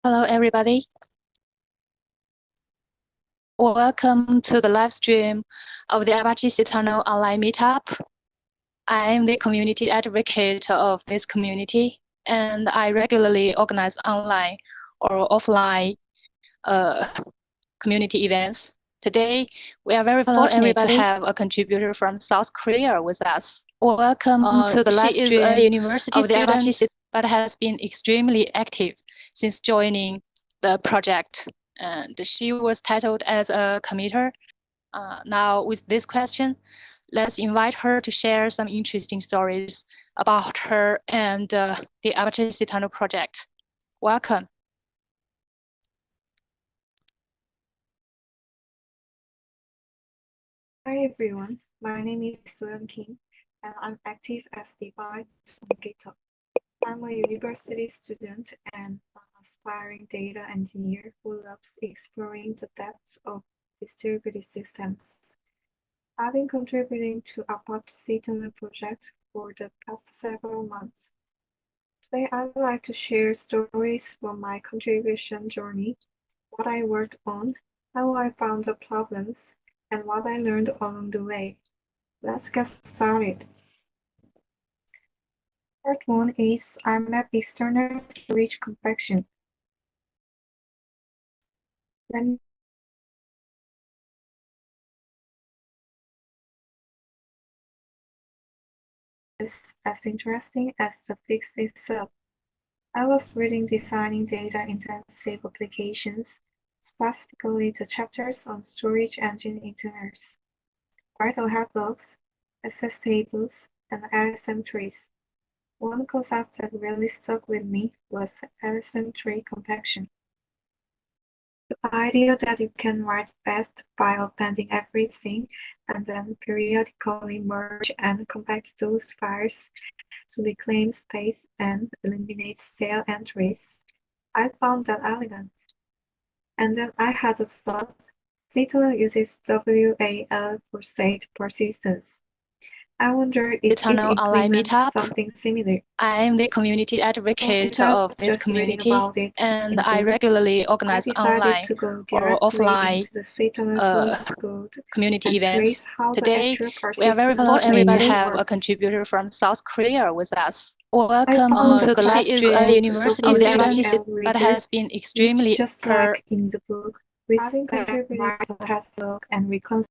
Hello, everybody. Welcome to the live stream of the Apache SeaTunnel online meetup. I am the community advocate of this community, and I regularly organize online or offline community events. Today, we are very fortunate to have a contributor from South Korea with us. Welcome to the live stream of the Apache SeaTunnel, but has been extremely active since joining the project. And she was titled as a committer. Now, with this question, let's invite her to share some interesting stories about her and the Apache SeaTunnel project. Welcome. Hi everyone, my name is Soyeon Kim, and I'm active as the on GitHub. I'm a university student and an aspiring data engineer who loves exploring the depths of distributed systems. I've been contributing to Apache SeaTunnel project for the past several months. Today I'd like to share stories from my contribution journey, what I worked on, how I found the problems, and what I learned along the way. Let's get started. Part 1 is I map external storage compaction. Let me is as interesting as the fix itself. I was reading designing data-intensive applications, specifically the chapters on storage engine internals. Vital head logs, access tables, and LSM trees. One concept that really stuck with me was LSM tree compaction. The idea that you can write fast by appending everything and then periodically merge and compact those files to reclaim space and eliminate stale entries. I found that elegant. And then I had a thought. SeaTunnel uses WAL for state persistence. I wonder if it implements something similar. I am the community advocate of this community, and I regularly organize online or offline community events. Today, we are very fortunate to have a contributor from South Korea with us. Welcome to the live stream of the Apache SeaTunnel, but has been extremely just like in the book, respect, write, catalog, and reconcile.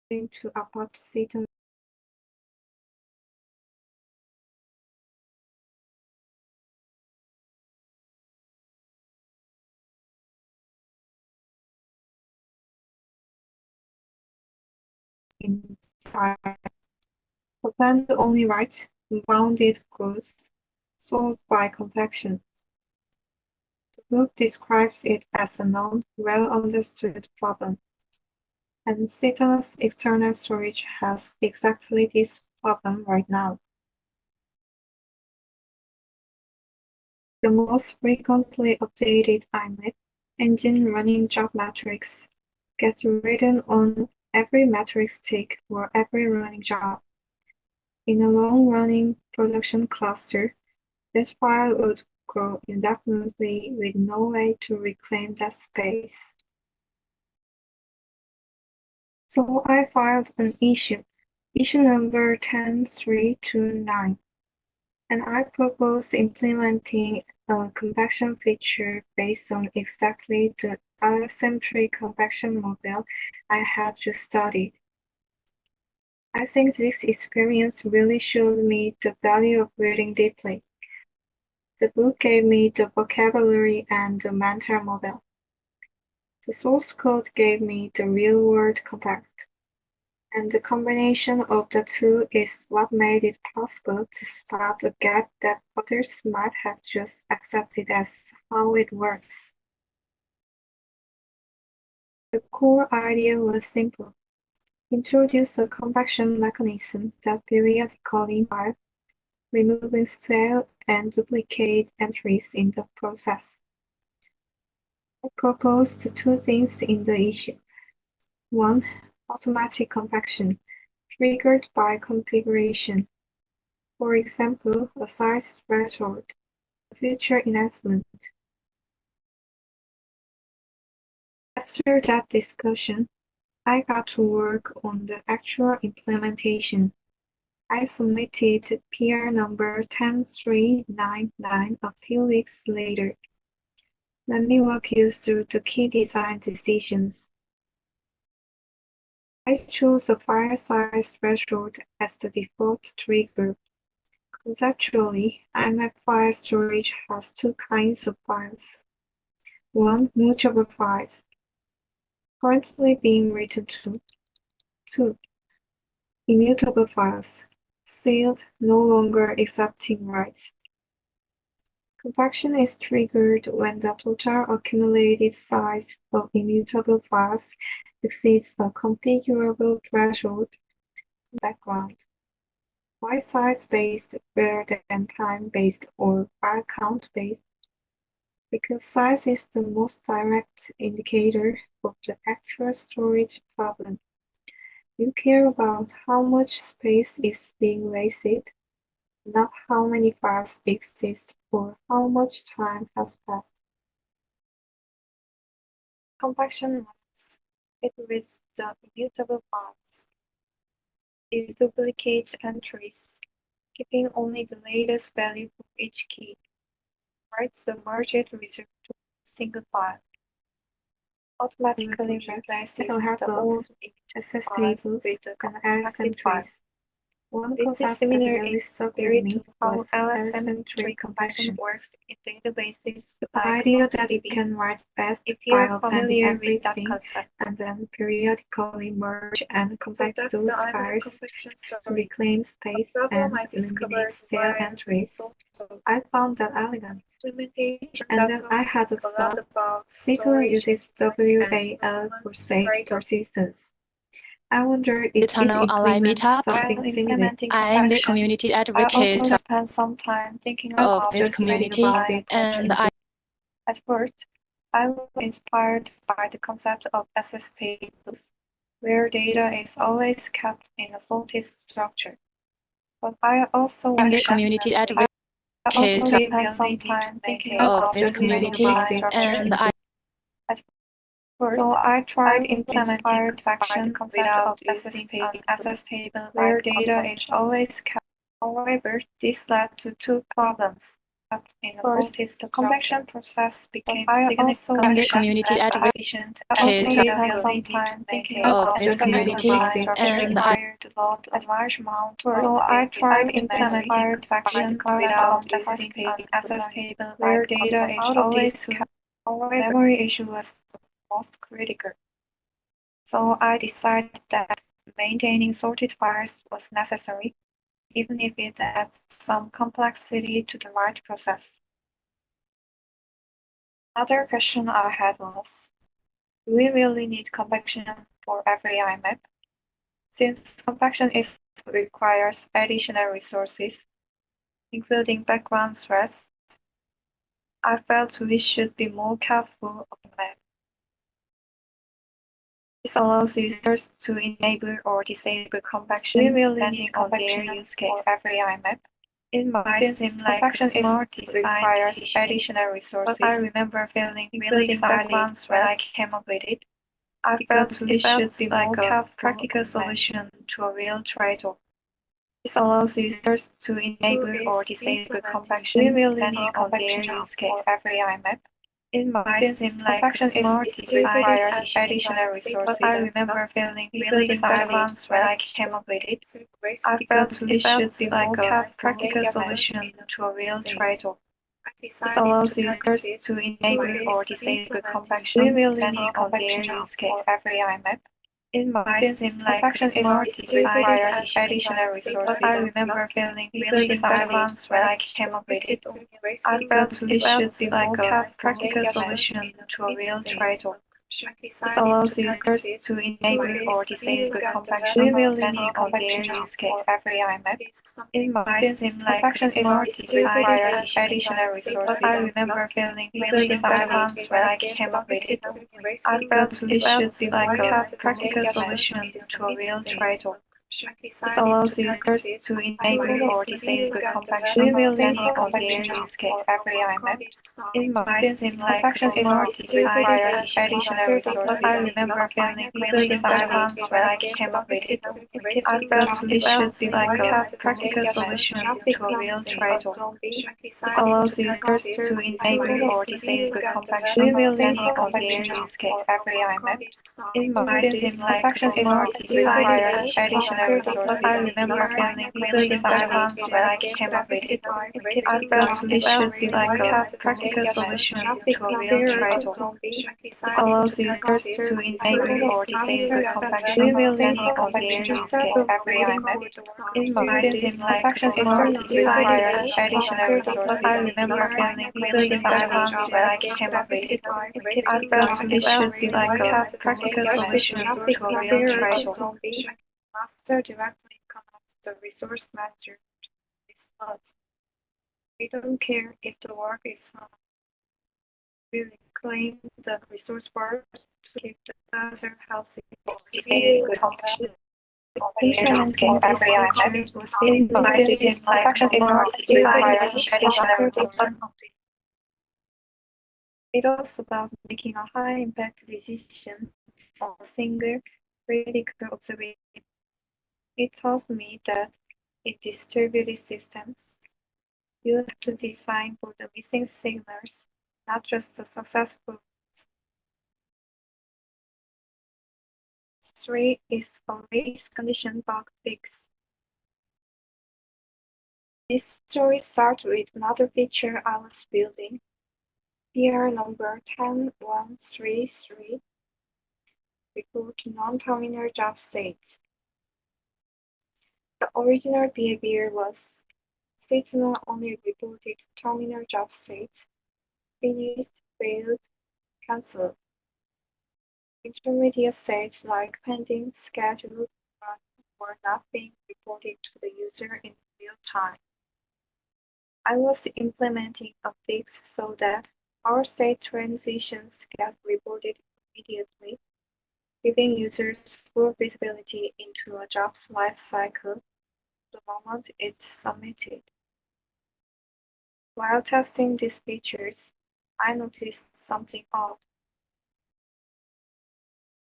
To Apache SeaTunnel. In time, append only right bounded growth solved by compaction. The book describes it as a known, well-understood problem. And SeaTunnel's external storage has exactly this problem right now. The most frequently updated IMAP engine running job metrics gets written on every metrics tick for every running job. In a long-running production cluster, this file would grow indefinitely with no way to reclaim that space. So I filed an issue number 10329, and I proposed implementing a compaction feature based on exactly the LSM tree compaction model I had just studied. I think this experience really showed me the value of reading deeply. The book gave me the vocabulary and the mental model. The source code gave me the real-world context. And the combination of the two is what made it possible to spot a gap that others might have just accepted as how it works. The core idea was simple. Introduce a compaction mechanism that periodically removing stale and duplicate entries in the process. I proposed two things in the issue. One, automatic compaction, triggered by configuration. For example, a size threshold, a feature enhancement. After that discussion, I got to work on the actual implementation. I submitted PR number 10399 a few weeks later. Let me walk you through the key design decisions. I chose a file size threshold as the default trigger. Conceptually, IMAP file storage has two kinds of files. One, mutable files, currently being written to. Two, immutable files, sealed, no longer accepting writes. Compaction is triggered when the total accumulated size of immutable files exceeds a configurable threshold. Background. Why size-based rather than time-based or file count-based? Because size is the most direct indicator of the actual storage problem. You care about how much space is being wasted, not how many files exist or how much time has passed. Compaction means it reads the immutable files. It duplicates entries, keeping only the latest value for each key. Writes the merged result to a single file. Automatically replaces the old access tables with the compacted files. One concept that really stuck with me was LSM tree compaction works in databases. The idea that you can write fast file pending everything and then periodically merge and compact those files to reclaim space and eliminate stale entries. I found that elegant. And then I had a thought. SeaTunnel uses WAL for state persistence. I wonder if it tunnel online implements meetup. something similar. I'm the community I advocate also spent some time thinking of about this just community, about it. and At first, I was inspired by the concept of access tables, where data is always kept in a sorted structure. But I also I'm the community advocate spent some time thinking of about this just community, and so I tried implementing compaction without using an access table where data is always kept. However, this led to two problems. First, the compaction process became significantly less efficient as data spent some time thinking about this community, and required to load a large amount. So I tried implementing compaction without using an access table where data is always kept. However, memory issue was the most critical. So I decided that maintaining sorted files was necessary, even if it adds some complexity to the write process. Another question I had was, do we really need compaction for every IMAP? Since compaction requires additional resources, including background threads, I felt we should be more careful of the map. This allows users to enable or disable compaction depending on their use case for every IMAP. It might seem like smart design requires additional resources, but I remember feeling really excited when I came up with it. I felt we should be like a practical solution to a real trade-off. This allows users to enable or disable compaction depending on their use case for every IMAP. It might seem like smart design requires additional resources, but I remember feeling really excited when I came up with it. I felt we should be like a practical solution to a real trade-off. This allows users to enable or disable compaction depending on their use case for every IMAP. It might seem like smart design requires additional resources, but I remember feeling really excited when I came up with it. I felt we should be like a practical solution to a real trade-off. This allows users to enable or disable compaction depending on their use case. It might seem like a small requires additional resources. I remember feeling really overwhelmed when I came up with it. I felt it should be like a practical solution to a real trade-off. This allows users to enable or disable compaction depending on their use case. It might seem like a small requires additional resources. I remember feeling really overwhelmed when I came up with it. I felt it should be like a practical solution to a real trade-off. This allows users to enable or disable compaction depending on their use case. It might seem like a small requires additional resources. I remember feeling really overwhelmed when I came up with it. I felt it should be like a practical solution to a real trade-off. This allows users to enable or disable compaction depending on their use case. It might seem like a small requires additional resources. I remember feeling really overwhelmed when I came up with it. I felt it should be like a practical solution to a real trade-off. Master directly connects the resource manager to this slot. We don't care if the work is we reclaim the resource part to keep the other healthy. Implementing this feature was it was about making a high-impact decision on a single critical observation. It taught me that in distributed systems, you have to design for the missing signals, not just the successful ones. 3 is a race condition bug fix. This story starts with another feature I was building. PR number 10133, report non-terminal job state. The original behavior was SeaTunnel only reported terminal job state, finished, failed, cancelled. Intermediate states like pending, scheduled, run, were not being reported to the user in real time. I was implementing a fix so that our state transitions get reported immediately, giving users full visibility into a job's life cycle the moment it's submitted. While testing these features, I noticed something odd.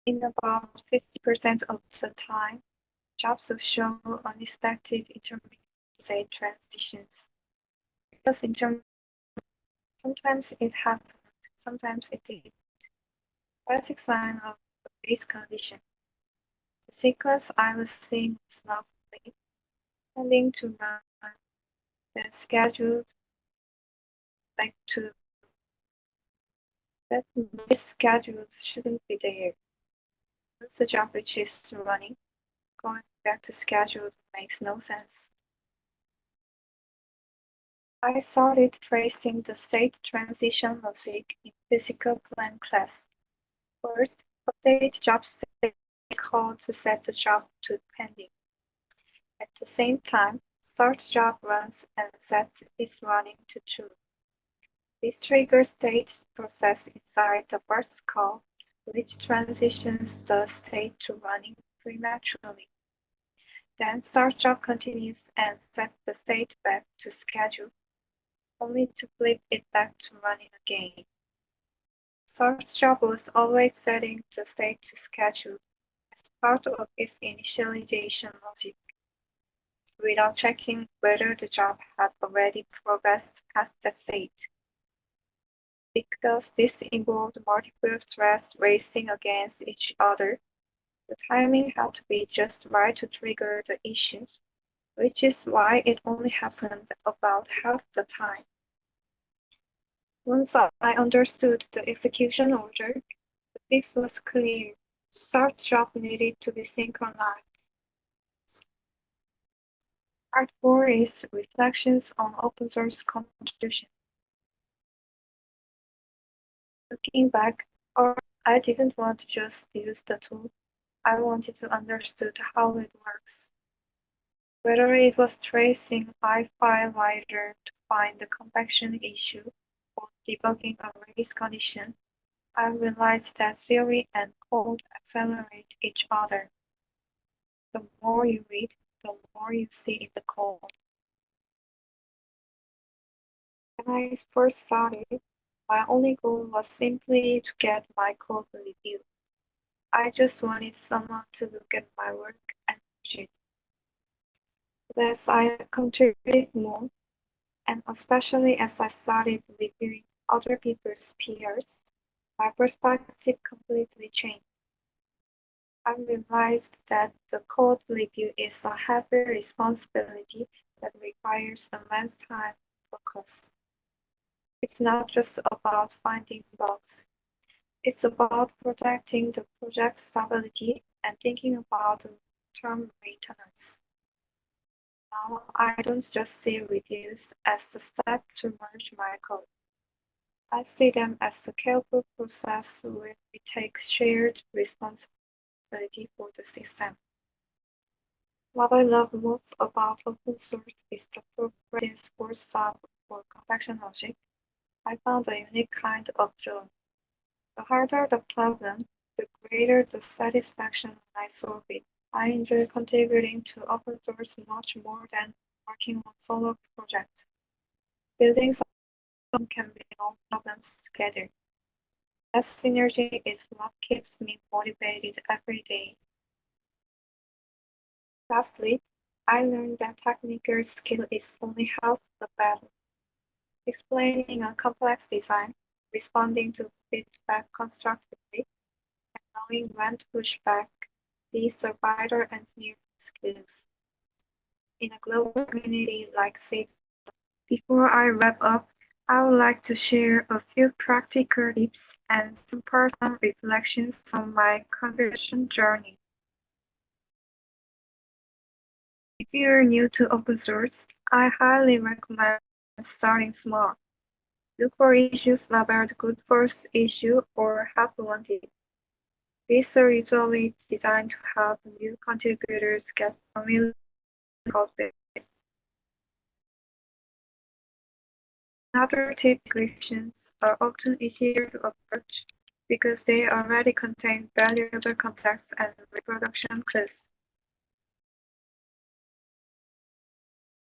In about 50% of the time, jobs will show unexpected intermediate state transitions. Because sometimes it happened, sometimes it didn't. Classic sign of a base condition. The sequence I was seeing was not complete, tending to run, then scheduled back to that this schedule shouldn't be there. Once the job which is running, going back to schedule makes no sense. I started tracing the state transition logic in physical plan class. First, update job state call to set the job to pending. At the same time, start job runs and set its running to true. This triggers state process inside the burst call, which transitions the state to running prematurely. Then start job continues and sets the state back to schedule, only to flip it back to running again. Start job was always setting the state to schedule as part of its initialization logic, without checking whether the job had already progressed past that state. Because this involved multiple threads racing against each other, the timing had to be just right to trigger the issue, which is why it only happened about half the time. Once I understood the execution order, the fix was clear. Start job needed to be synchronized. Part 4 is reflections on open source contribution. Looking back, I didn't want to just use the tool. I wanted to understand how it works. Whether it was tracing a file writer to find the compaction issue or debugging a race condition, I realized that theory and code accelerate each other. The more you read, the more you see in the code. When I first started, my only goal was simply to get my code reviewed. I just wanted someone to look at my work and push it. But as I contributed more, and especially as I started reviewing other people's PRs, my perspective completely changed. I realized that the code review is a heavy responsibility that requires immense time and focus. It's not just about finding bugs. It's about protecting the project's stability and thinking about the long-term maintenance. Now, I don't just see reviews as the step to merge my code. I see them as the careful process where we take shared responsibility for the system. What I love most about open source is the progress for staff for compaction logic. I found a unique kind of joy. The harder the problem, the greater the satisfaction when I solve it. I enjoy contributing to open source much more than working on solo projects. Building something can resolve problems together. That synergy is what keeps me motivated every day. Lastly, I learned that technical skill is only half the battle. Explaining a complex design, responding to feedback constructively, and knowing when to push back, these are vital engineering skills. In a global community like SeaTunnel. Before I wrap up, I would like to share a few practical tips and some personal reflections on my conversion journey. If you're new to open source, I highly recommend starting small. Look for issues labeled good first issue or help wanted. These are usually designed to help new contributors get familiar with code base. Another tip is descriptions are often easier to approach because they already contain valuable context and reproduction clues.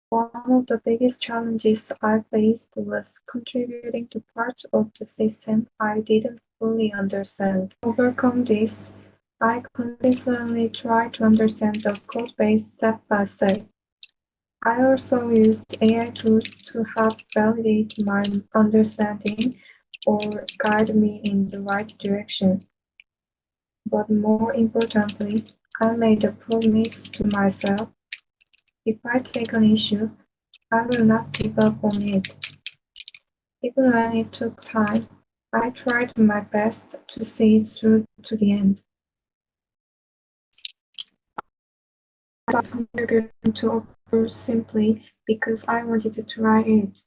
One of the biggest challenges I faced was contributing to parts of the system I didn't fully understand. To overcome this, I consistently tried to understand the code base step by step. I also used AI tools to help validate my understanding or guide me in the right direction. But more importantly, I made a promise to myself: if I take an issue, I will not give up on it. Even when it took time, I tried my best to see it through to the end. I started contributing to Opera simply because I wanted to try it.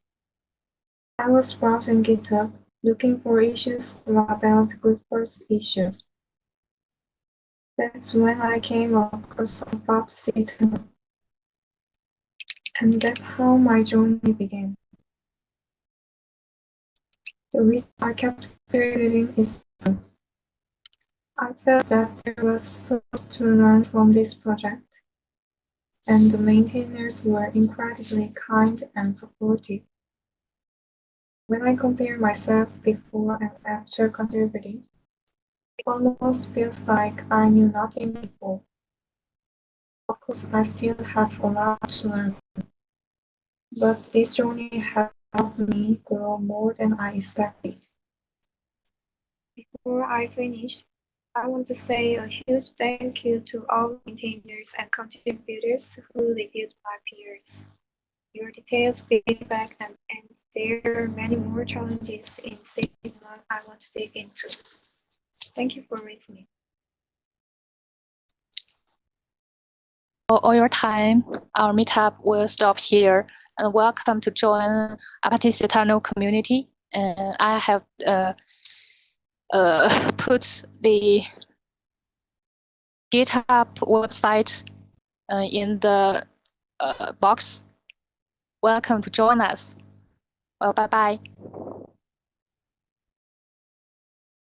I was browsing GitHub, looking for issues labeled good first issue. That's when I came across Apache SeaTunnel. And that's how my journey began. The reason I kept contributing is I felt that there was so much to learn from this project, and the maintainers were incredibly kind and supportive. When I compare myself before and after contributing, it almost feels like I knew nothing before. Of course, I still have a lot to learn, but this journey has helped me grow more than I expected. Before I finish, I want to say a huge thank you to all maintainers and contributors who reviewed my peers. Your detailed feedback and there are many more challenges in SeaTunnel I want to dig into. Thank you for listening. For all your time, our meetup will stop here. And welcome to join Apache SeaTunnel community. I have put the GitHub website in the box. Welcome to join us. Well, bye-bye.